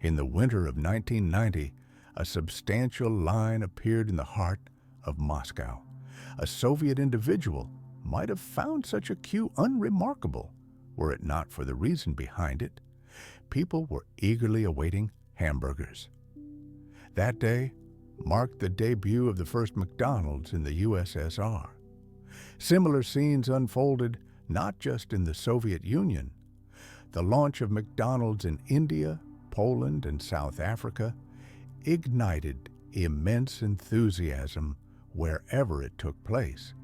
In the winter of 1990, a substantial line appeared in the heart of Moscow. A Soviet individual might have found such a queue unremarkable were it not for the reason behind it. People were eagerly awaiting hamburgers. That day marked the debut of the first McDonald's in the USSR. Similar scenes unfolded not just in the Soviet Union. The launch of McDonald's in India, Poland, and South Africa ignited immense enthusiasm wherever it took place.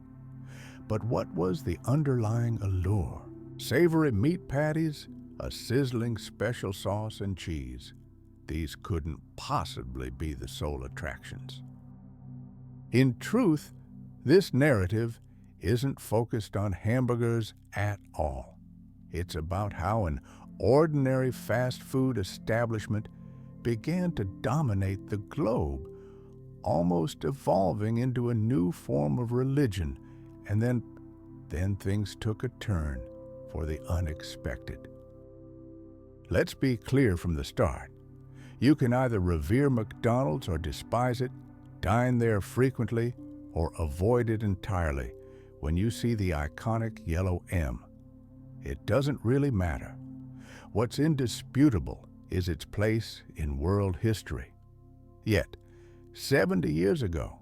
But what was the underlying allure? Savory meat patties, a sizzling special sauce, and cheese. These couldn't possibly be the sole attractions. In truth, this narrative isn't focused on hamburgers at all. It's about how an ordinary fast food establishment began to dominate the globe, almost evolving into a new form of religion, and then things took a turn for the unexpected. Let's be clear from the start. You can either revere McDonald's or despise it, dine there frequently, or avoid it entirely when you see the iconic yellow M. It doesn't really matter. What's indisputable is its place in world history. Yet, 70 years ago,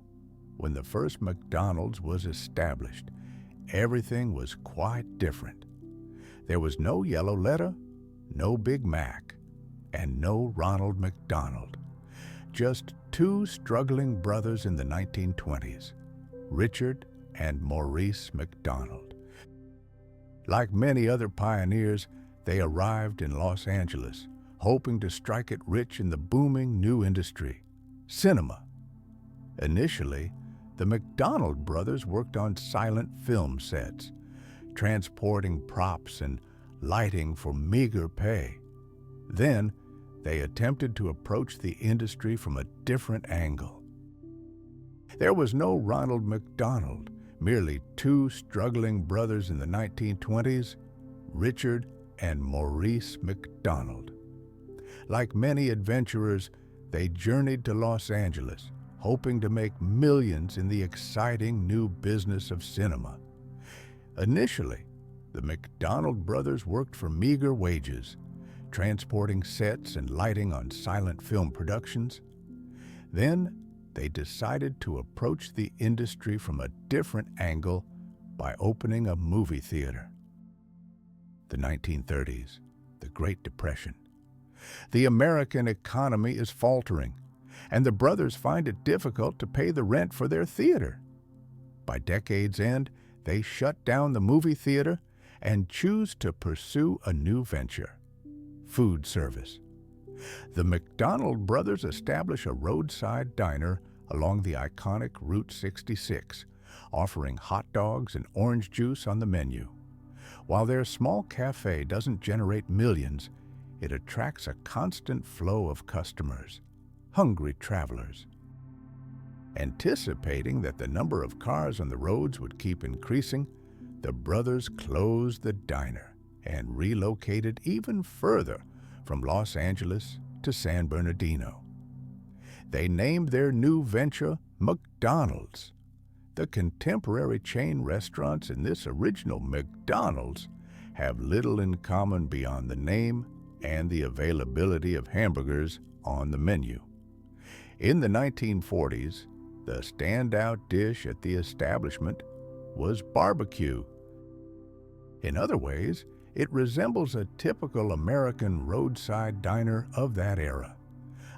when the first McDonald's was established, everything was quite different. There was no yellow letter, no Big Mac, and no Ronald McDonald. Just two struggling brothers in the 1920s, Richard and Maurice McDonald. Like many other pioneers, they arrived in Los Angeles, hoping to strike it rich in the booming new industry, cinema. Initially, the McDonald brothers worked on silent film sets, transporting props and lighting for meager pay. Then, they attempted to approach the industry from a different angle. There was no Ronald McDonald, merely two struggling brothers in the 1920s, Richard and Maurice McDonald. Like many adventurers, they journeyed to Los Angeles, hoping to make millions in the exciting new business of cinema. Initially, the McDonald brothers worked for meager wages, transporting sets and lighting on silent film productions. Then, they decided to approach the industry from a different angle by opening a movie theater. The 1930s, the Great Depression. The American economy is faltering, and the brothers find it difficult to pay the rent for their theater. By decade's end, they shut down the movie theater and choose to pursue a new venture, food service. The McDonald brothers establish a roadside diner along the iconic Route 66, offering hot dogs and orange juice on the menu. While their small cafe doesn't generate millions, it attracts a constant flow of customers, hungry travelers. Anticipating that the number of cars on the roads would keep increasing, the brothers closed the diner and relocated even further from Los Angeles to San Bernardino. They named their new venture McDonald's. The contemporary chain restaurants in this original McDonald's have little in common beyond the name and the availability of hamburgers on the menu. In the 1940s, the standout dish at the establishment was barbecue. In other ways, it resembles a typical American roadside diner of that era,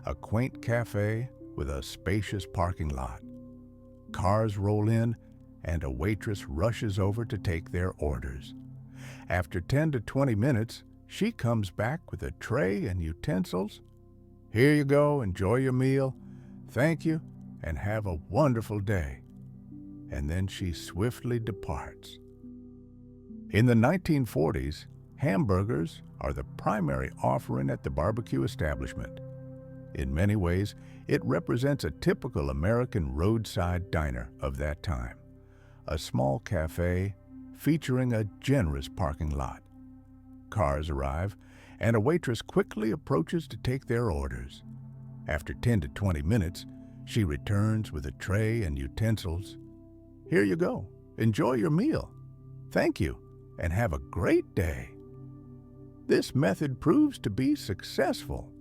a quaint cafe with a spacious parking lot. Cars roll in, and a waitress rushes over to take their orders. After 10 to 20 minutes, she comes back with a tray and utensils. "Here you go, enjoy your meal. Thank you, and have a wonderful day." And then she swiftly departs. In the 1940s, hamburgers are the primary offering at the barbecue establishment. In many ways, it represents a typical American roadside diner of that time, a small cafe featuring a generous parking lot. Cars arrive, and a waitress quickly approaches to take their orders. After 10 to 20 minutes, she returns with a tray and utensils. "Here you go. Enjoy your meal. Thank you, and have a great day." This method proves to be successful.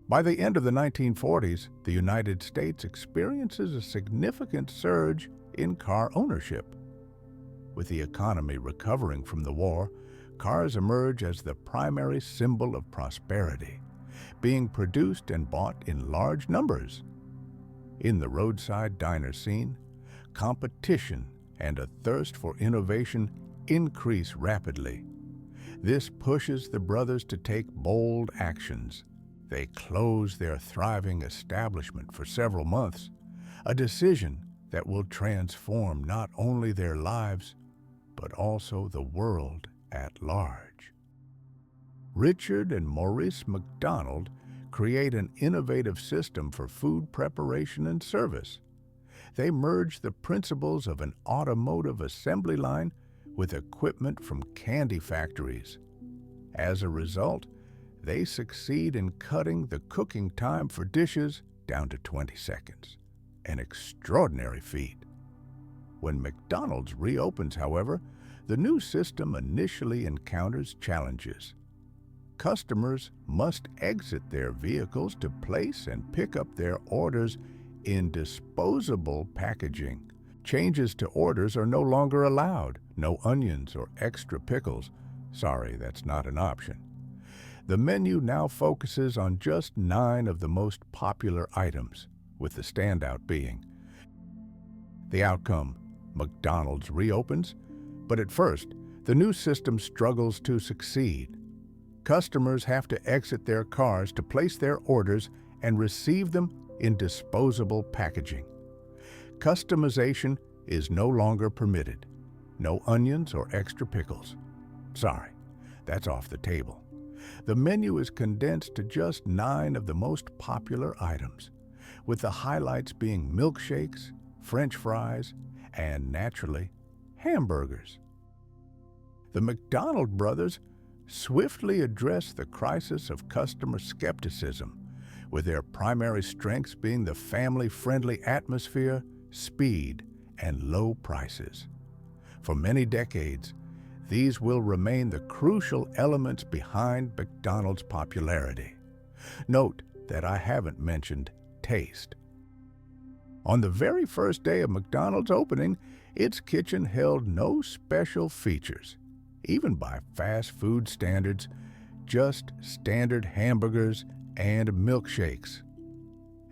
By the end of the 1940s, the United States experiences a significant surge in car ownership. With the economy recovering from the war, cars emerge as the primary symbol of prosperity, being produced and bought in large numbers. In the roadside diner scene, competition and a thirst for innovation increase rapidly. This pushes the brothers to take bold actions. They close their thriving establishment for several months, a decision that will transform not only their lives, but also the world at large. Richard and Maurice McDonald create an innovative system for food preparation and service. They merge the principles of an automotive assembly line with equipment from candy factories. As a result, they succeed in cutting the cooking time for dishes down to 20 seconds, an extraordinary feat. When McDonald's reopens, however, the new system initially encounters challenges. Customers must exit their vehicles to place and pick up their orders in disposable packaging. Changes to orders are no longer allowed. No onions or extra pickles. Sorry, that's not an option. The menu now focuses on just 9 of the most popular items, with the standout being. The outcome: McDonald's reopens, but at first, the new system struggles to succeed. Customers have to exit their cars to place their orders and receive them in disposable packaging. Customization is no longer permitted. No onions or extra pickles. Sorry, that's off the table. The menu is condensed to just 9 of the most popular items, with the highlights being milkshakes, French fries, and naturally, hamburgers. The McDonald brothers swiftly address the crisis of customer skepticism, with their primary strengths being the family-friendly atmosphere, speed, and low prices. For many decades, these will remain the crucial elements behind McDonald's popularity. Note that I haven't mentioned taste. On the very first day of McDonald's opening, its kitchen held no special features, even by fast food standards, just standard hamburgers and milkshakes.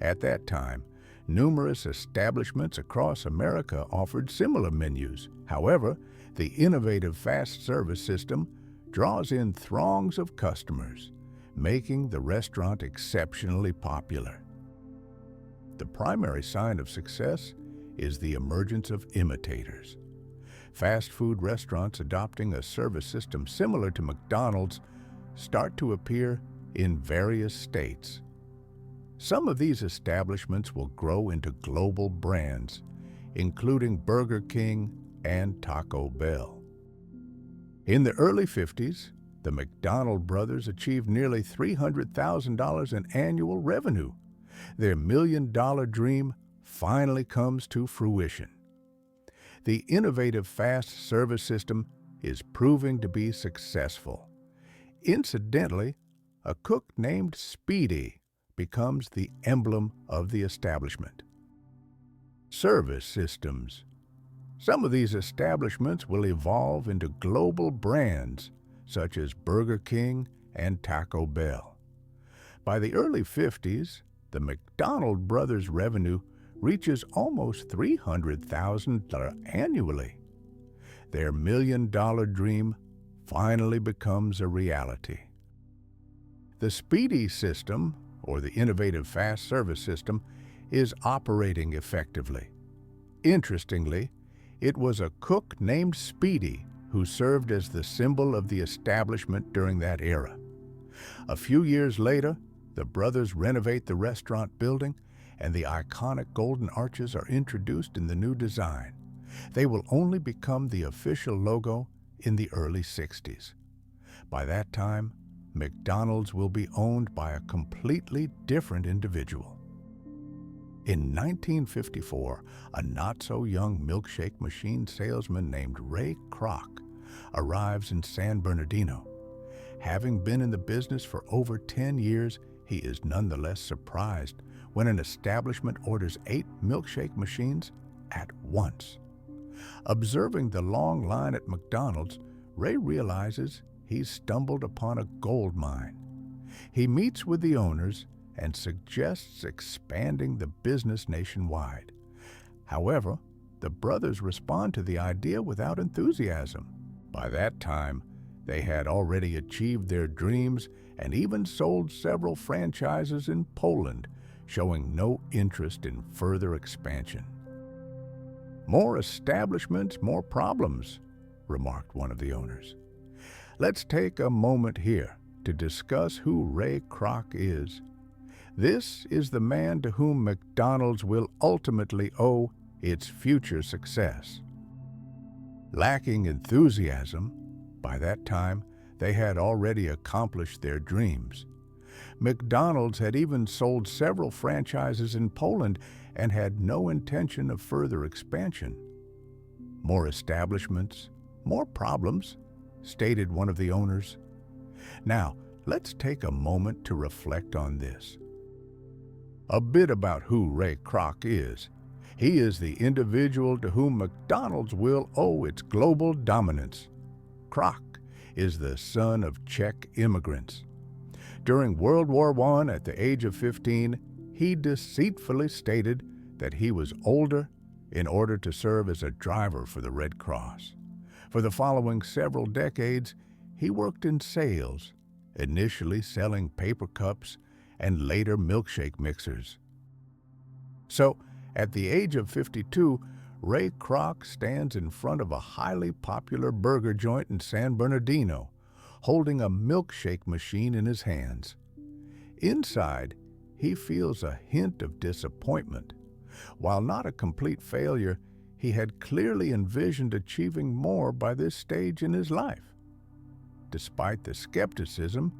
At that time, numerous establishments across America offered similar menus. However, the innovative fast service system draws in throngs of customers, making the restaurant exceptionally popular. The primary sign of success is the emergence of imitators. Fast food restaurants adopting a service system similar to McDonald's start to appear in various states. Some of these establishments will grow into global brands, including Burger King and Taco Bell. In the early 50s, the McDonald brothers achieved nearly $300,000 in annual revenue. Their million-dollar dream finally comes to fruition. The innovative fast service system is proving to be successful. Incidentally, a cook named Speedee becomes the emblem of the establishment. Service systems. Some of these establishments will evolve into global brands such as Burger King and Taco Bell. By the early 50s, the McDonald brothers' revenue reaches almost $300,000 annually. Their million-dollar dream finally becomes a reality. The Speedee system, or the innovative fast service system, is operating effectively. Interestingly, it was a cook named Speedee who served as the symbol of the establishment during that era. A few years later, the brothers renovate the restaurant building, and the iconic golden arches are introduced in the new design. They will only become the official logo in the early 60s. By that time, McDonald's will be owned by a completely different individual. In 1954, a not-so-young milkshake machine salesman named Ray Kroc arrives in San Bernardino. Having been in the business for over 10 years, he is nonetheless surprised when an establishment orders 8 milkshake machines at once. Observing the long line at McDonald's, Ray realizes he's stumbled upon a gold mine. He meets with the owners and suggests expanding the business nationwide. However, the brothers respond to the idea without enthusiasm. By that time, they had already achieved their dreams and even sold several franchises in Poland, showing no interest in further expansion. "More establishments, more problems," remarked one of the owners. Let's take a moment here to discuss who Ray Kroc is. This is the man to whom McDonald's will ultimately owe its future success. Lacking enthusiasm, by that time they had already accomplished their dreams. McDonald's had even sold several franchises in Poland and had no intention of further expansion. "More establishments, more problems," stated one of the owners. Now, let's take a moment to reflect on this. A bit about who Ray Kroc is. He is the individual to whom McDonald's will owe its global dominance. Kroc is the son of Czech immigrants. During World War I, at the age of 15, he deceitfully stated that he was older in order to serve as a driver for the Red Cross. For the following several decades, he worked in sales, initially selling paper cups and later milkshake mixers. So, at the age of 52, Ray Kroc stands in front of a highly popular burger joint in San Bernardino, holding a milkshake machine in his hands. Inside, he feels a hint of disappointment. While not a complete failure, he had clearly envisioned achieving more by this stage in his life. Despite the skepticism,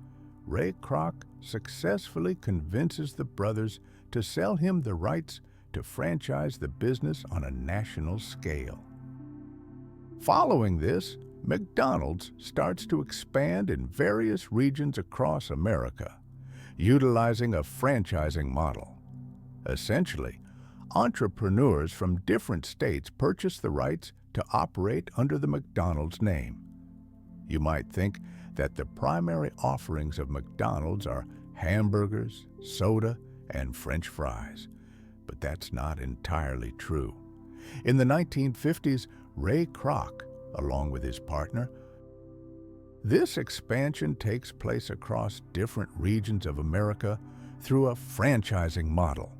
Ray Kroc successfully convinces the brothers to sell him the rights to franchise the business on a national scale. Following this, McDonald's starts to expand in various regions across America, utilizing a franchising model. Essentially, entrepreneurs from different states purchase the rights to operate under the McDonald's name. You might think that the primary offerings of McDonald's are hamburgers, soda, and French fries, but that's not entirely true. In the 1950s, Ray Kroc, along with his partner, this expansion takes place across different regions of America through a franchising model.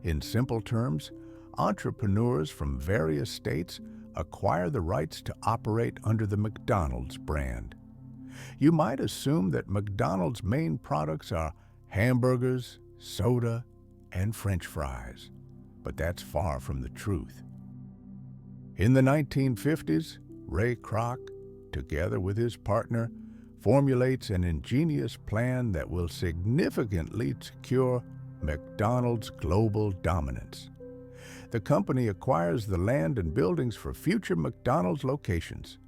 In simple terms, entrepreneurs from various states acquire the rights to operate under the McDonald's brand. You might assume that McDonald's main products are hamburgers, soda, and French fries, but that's far from the truth. In the 1950s, Ray Kroc, together with his partner, formulates an ingenious plan that will significantly secure McDonald's global dominance. The company acquires the land and buildings for future McDonald's locations,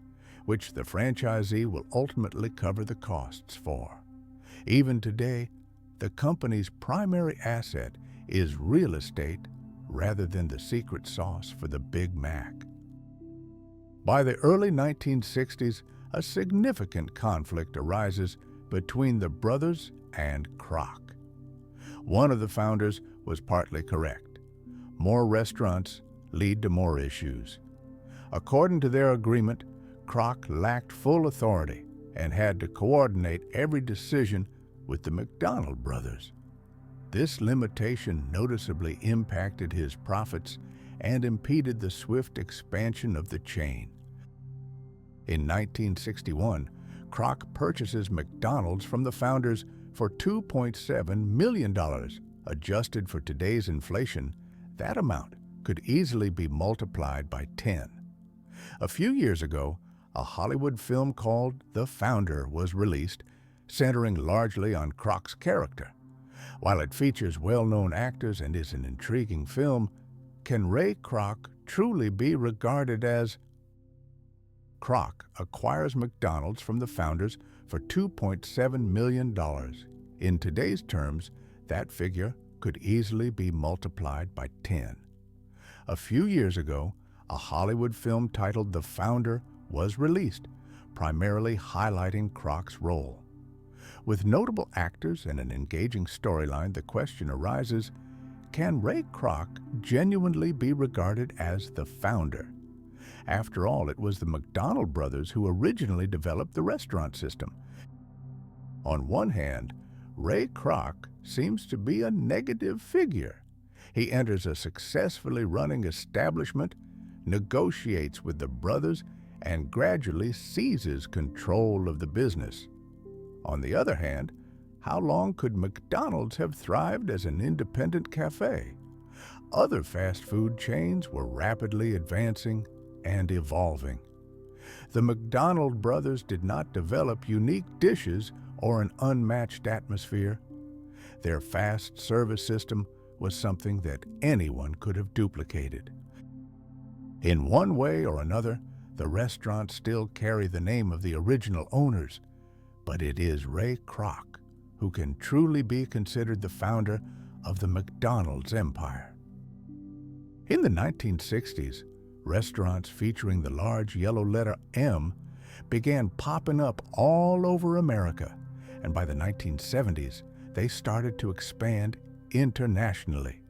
which the franchisee will ultimately cover the costs for. Even today, the company's primary asset is real estate rather than the secret sauce for the Big Mac. By the early 1960s, a significant conflict arises between the brothers and Kroc. One of the founders was partly correct. More restaurants lead to more issues. According to their agreement, Kroc lacked full authority and had to coordinate every decision with the McDonald brothers. This limitation noticeably impacted his profits and impeded the swift expansion of the chain. In 1961, Kroc purchases McDonald's from the founders for $2.7 million. Adjusted for today's inflation, that amount could easily be multiplied by 10. A few years ago, a Hollywood film called The Founder was released, centering largely on Kroc's character. While it features well-known actors and is an intriguing film, can Ray Kroc truly be regarded as... Kroc acquires McDonald's from the founders for $2.7 million. In today's terms, that figure could easily be multiplied by 10. A few years ago, a Hollywood film titled The Founder was released, primarily highlighting Kroc's role. With notable actors and an engaging storyline, the question arises, can Ray Kroc genuinely be regarded as the founder? After all, it was the McDonald brothers who originally developed the restaurant system. On one hand, Ray Kroc seems to be a negative figure. He enters a successfully running establishment, negotiates with the brothers, and gradually seizes control of the business. On the other hand, how long could McDonald's have thrived as an independent cafe? Other fast food chains were rapidly advancing and evolving. The McDonald brothers did not develop unique dishes or an unmatched atmosphere. Their fast service system was something that anyone could have duplicated. In one way or another, the restaurants still carry the name of the original owners, but it is Ray Kroc who can truly be considered the founder of the McDonald's empire. In the 1960s, restaurants featuring the large yellow letter M began popping up all over America, and by the 1970s, they started to expand internationally.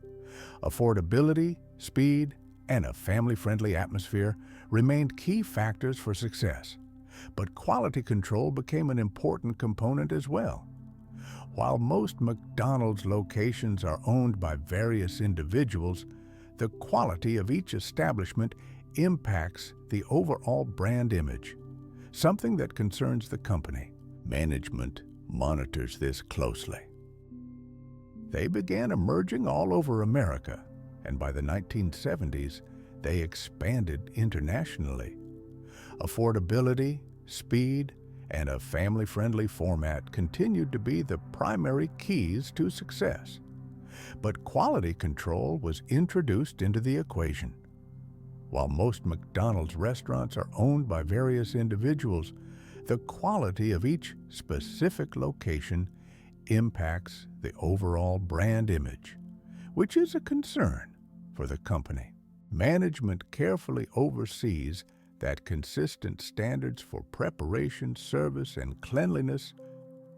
Affordability, speed, and a family-friendly atmosphere remained key factors for success, but quality control became an important component as well. While most McDonald's locations are owned by various individuals, the quality of each establishment impacts the overall brand image, something that concerns the company. Management monitors this closely. They began emerging all over America, and by the 1970s, they expanded internationally. Affordability, speed, and a family-friendly format continued to be the primary keys to success. But quality control was introduced into the equation. While most McDonald's restaurants are owned by various individuals, the quality of each specific location impacts the overall brand image, which is a concern for the company. Management carefully oversees that consistent standards for preparation, service, and cleanliness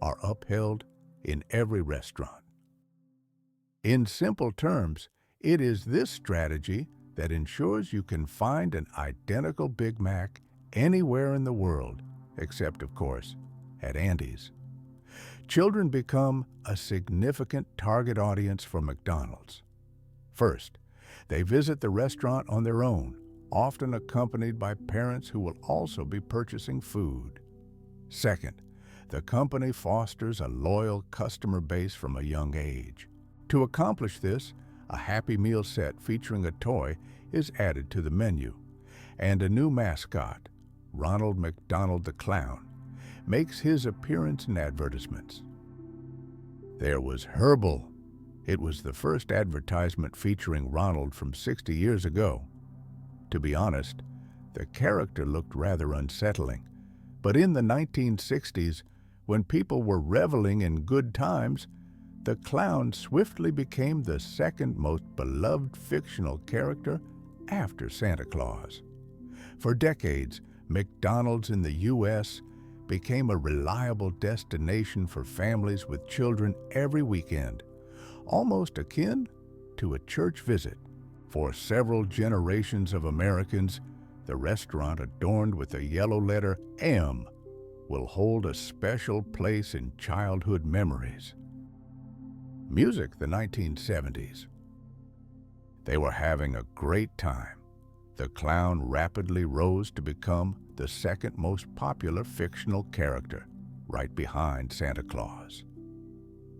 are upheld in every restaurant. In simple terms, it is this strategy that ensures you can find an identical Big Mac anywhere in the world, except, of course, at Andy's. Children become a significant target audience for McDonald's. First, they visit the restaurant on their own, often accompanied by parents who will also be purchasing food. Second, the company fosters a loyal customer base from a young age. To accomplish this, a Happy Meal set featuring a toy is added to the menu, and a new mascot, Ronald McDonald the Clown, makes his appearance in advertisements. There was Herbal. It was the first advertisement featuring Ronald from 60 years ago. To be honest, the character looked rather unsettling, but in the 1960s, when people were reveling in good times, the clown swiftly became the second most beloved fictional character after Santa Claus. For decades, McDonald's in the U.S. became a reliable destination for families with children every weekend, almost akin to a church visit. For several generations of Americans, the restaurant adorned with a yellow letter M will hold a special place in childhood memories. Music, the 1970s. They were having a great time. The clown rapidly rose to become the second most popular fictional character, right behind Santa Claus.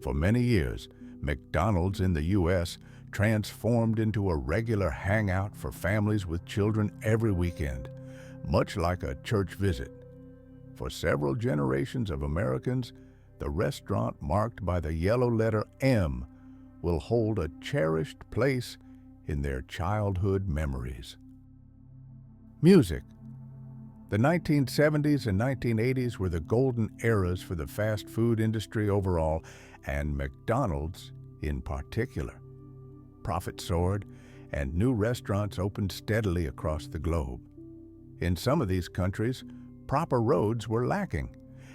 For many years, McDonald's in the U.S. transformed into a regular hangout for families with children every weekend, much like a church visit. For several generations of Americans, the restaurant marked by the yellow letter M will hold a cherished place in their childhood memories. Music. The 1970s and 1980s were the golden eras for the fast food industry overall, and McDonald's in particular. Profits soared, and new restaurants opened steadily across the globe. In some of these countries, proper roads were lacking,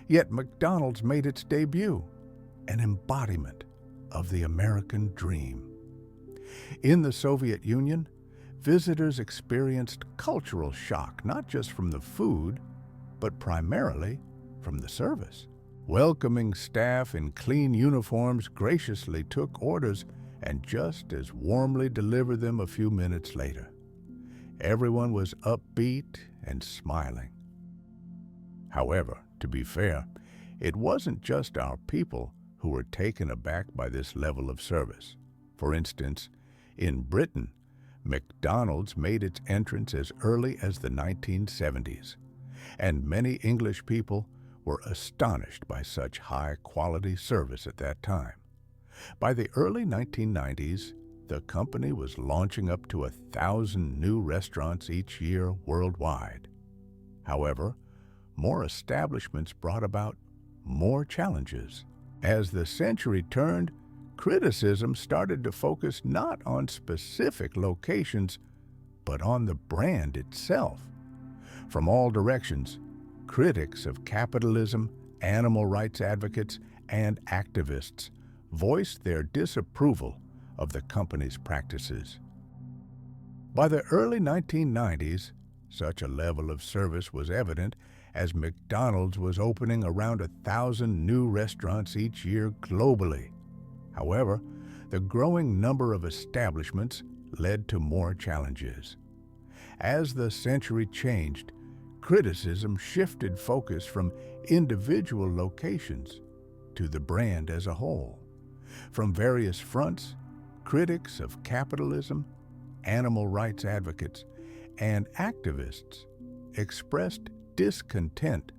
yet McDonald's made its debut, an embodiment of the American dream. In the Soviet Union, visitors experienced cultural shock, not just from the food, but primarily from the service. Welcoming staff in clean uniforms graciously took orders and just as warmly delivered them a few minutes later. Everyone was upbeat and smiling. However, to be fair, it wasn't just our people who were taken aback by this level of service. For instance, in Britain, McDonald's made its entrance as early as the 1970s, and many English people were astonished by such high-quality service at that time. By the early 1990s, the company was launching up to 1,000 new restaurants each year worldwide. However, more establishments brought about more challenges. As the century turned, criticism started to focus not on specific locations, but on the brand itself. From all directions, critics of capitalism, animal rights advocates, and activists voiced their disapproval of the company's practices. By the early 1990s, such a level of service was evident as McDonald's was opening around 1,000 new restaurants each year globally. However, the growing number of establishments led to more challenges. As the century changed, criticism shifted focus from individual locations to the brand as a whole. From various fronts, critics of capitalism, animal rights advocates, and activists expressed discontent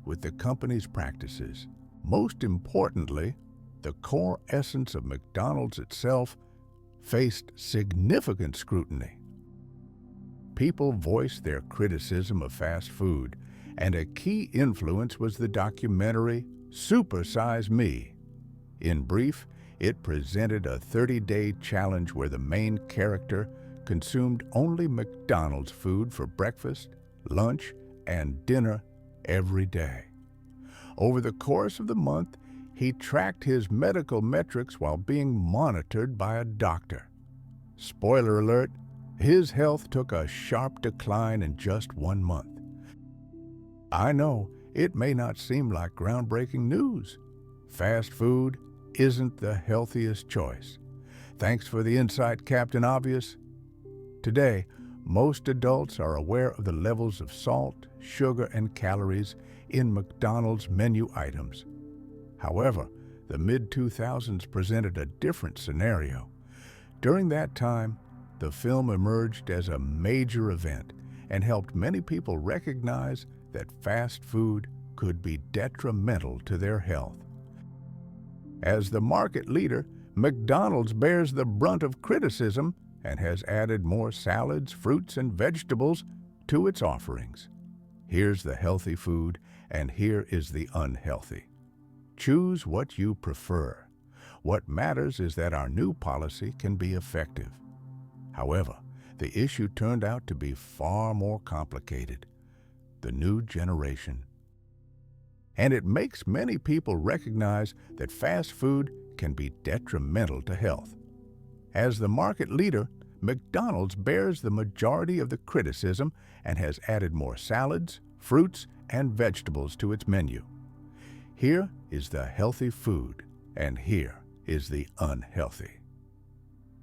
with the company's practices. Most importantly, the core essence of McDonald's itself faced significant scrutiny. People voiced their criticism of fast food, and a key influence was the documentary Super Size Me. In brief, it presented a 30-day challenge where the main character consumed only McDonald's food for breakfast, lunch, and dinner every day. Over the course of the month, he tracked his medical metrics while being monitored by a doctor. Spoiler alert, his health took a sharp decline in just 1 month. I know it may not seem like groundbreaking news. Fast food isn't the healthiest choice. Thanks for the insight, Captain Obvious. Today, most adults are aware of the levels of salt, sugar, and calories in McDonald's menu items. However, the mid-2000s presented a different scenario. During that time, the film emerged as a major event and helped many people recognize that fast food could be detrimental to their health. As the market leader, McDonald's bears the brunt of criticism and has added more salads, fruits, and vegetables to its offerings. Here's the healthy food, and here is the unhealthy. Choose what you prefer. What matters is that our new policy can be effective. However, the issue turned out to be far more complicated: the new generation. And it makes many people recognize that fast food can be detrimental to health. As the market leader, McDonald's bears the majority of the criticism and has added more salads, fruits, and vegetables to its menu. Here is the healthy food, and here is the unhealthy.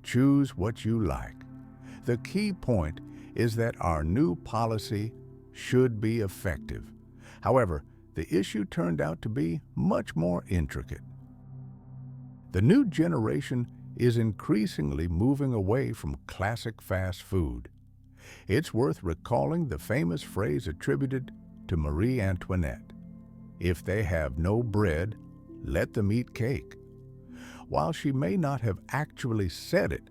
Choose what you like. The key point is that our new policy should be effective. However, the issue turned out to be much more intricate. The new generation is increasingly moving away from classic fast food. It's worth recalling the famous phrase attributed to Marie Antoinette: "If they have no bread, let them eat cake. While she may not have actually said it,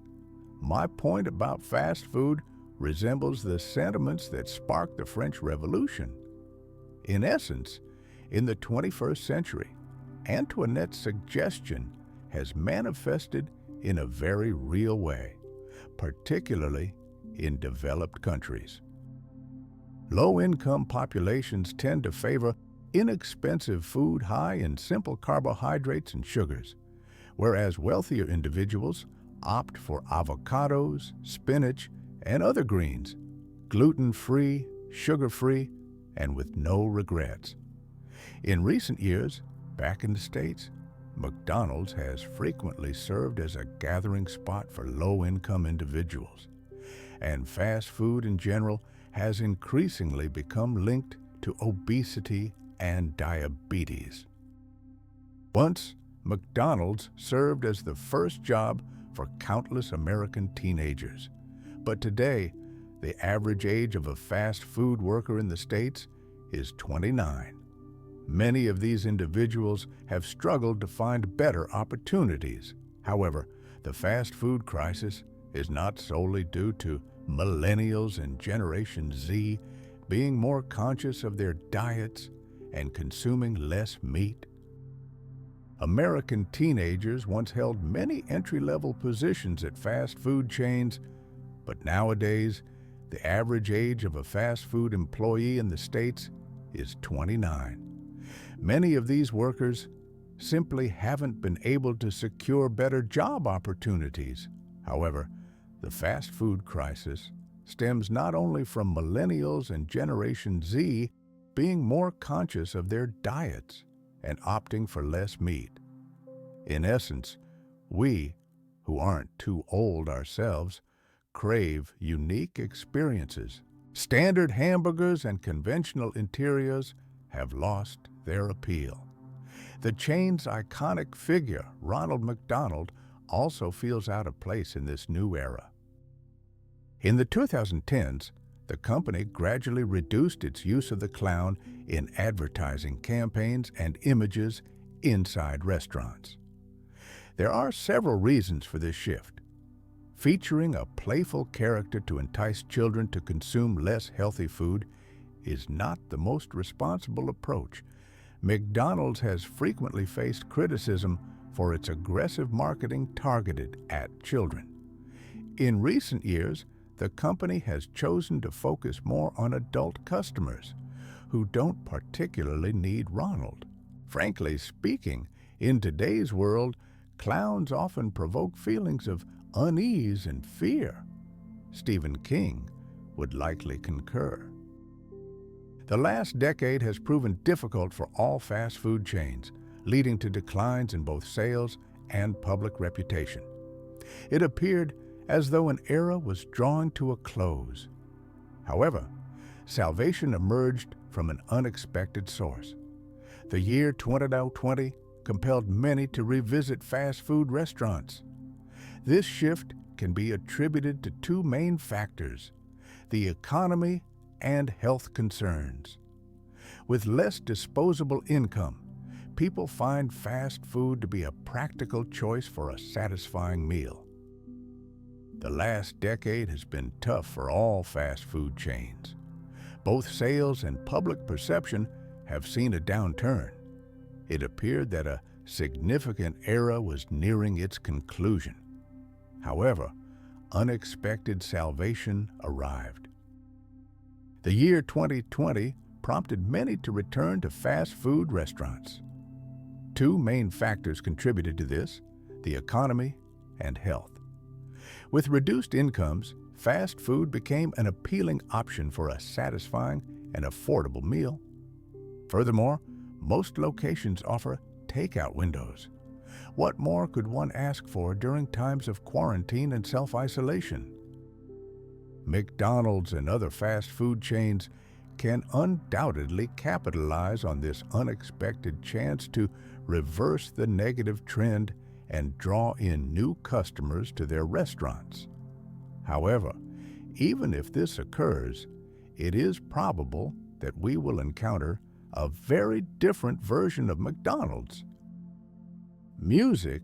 my point about fast food resembles the sentiments that sparked the French Revolution. In essence, in the 21st century, Antoinette's suggestion has manifested in a very real way, particularly in developed countries. Low-income populations tend to favor inexpensive food high in simple carbohydrates and sugars, whereas wealthier individuals opt for avocados, spinach, and other greens, gluten-free, sugar-free, and with no regrets. In recent years, back in the States, McDonald's has frequently served as a gathering spot for low-income individuals, and fast food in general has increasingly become linked to obesity and diabetes. Once, McDonald's served as the first job for countless American teenagers, but today, the average age of a fast food worker in the States is 29. Many of these individuals have struggled to find better opportunities. However, the fast food crisis is not solely due to millennials and Generation Z being more conscious of their diets and consuming less meat. American teenagers once held many entry-level positions at fast food chains, but nowadays, the average age of a fast food employee in the States is 29. Many of these workers simply haven't been able to secure better job opportunities. However, the fast food crisis stems not only from millennials and Generation Z being more conscious of their diets and opting for less meat. In essence, we, who aren't too old ourselves, crave unique experiences. Standard hamburgers and conventional interiors have lost their appeal. The chain's iconic figure, Ronald McDonald, also feels out of place in this new era. In the 2010s, the company gradually reduced its use of the clown in advertising campaigns and images inside restaurants. There are several reasons for this shift. Featuring a playful character to entice children to consume less healthy food is not the most responsible approach. McDonald's has frequently faced criticism for its aggressive marketing targeted at children. In recent years, the company has chosen to focus more on adult customers who don't particularly need Ronald. Frankly speaking, in today's world, clowns often provoke feelings of unease and fear. Stephen King would likely concur. The last decade has proven difficult for all fast food chains, leading to declines in both sales and public reputation. It appeared as though an era was drawing to a close. However, salvation emerged from an unexpected source. The year 2020 compelled many to revisit fast food restaurants. This shift can be attributed to two main factors: the economy and health concerns. With less disposable income, people find fast food to be a practical choice for a satisfying meal. The last decade has been tough for all fast food chains. Both sales and public perception have seen a downturn. It appeared that a significant era was nearing its conclusion. However, unexpected salvation arrived. The year 2020 prompted many to return to fast food restaurants. Two main factors contributed to this: the economy and health. With reduced incomes, fast food became an appealing option for a satisfying and affordable meal. Furthermore, most locations offer takeout windows. What more could one ask for during times of quarantine and self-isolation? McDonald's and other fast food chains can undoubtedly capitalize on this unexpected chance to reverse the negative trend and draw in new customers to their restaurants. However, even if this occurs, it is probable that we will encounter a very different version of McDonald's. Music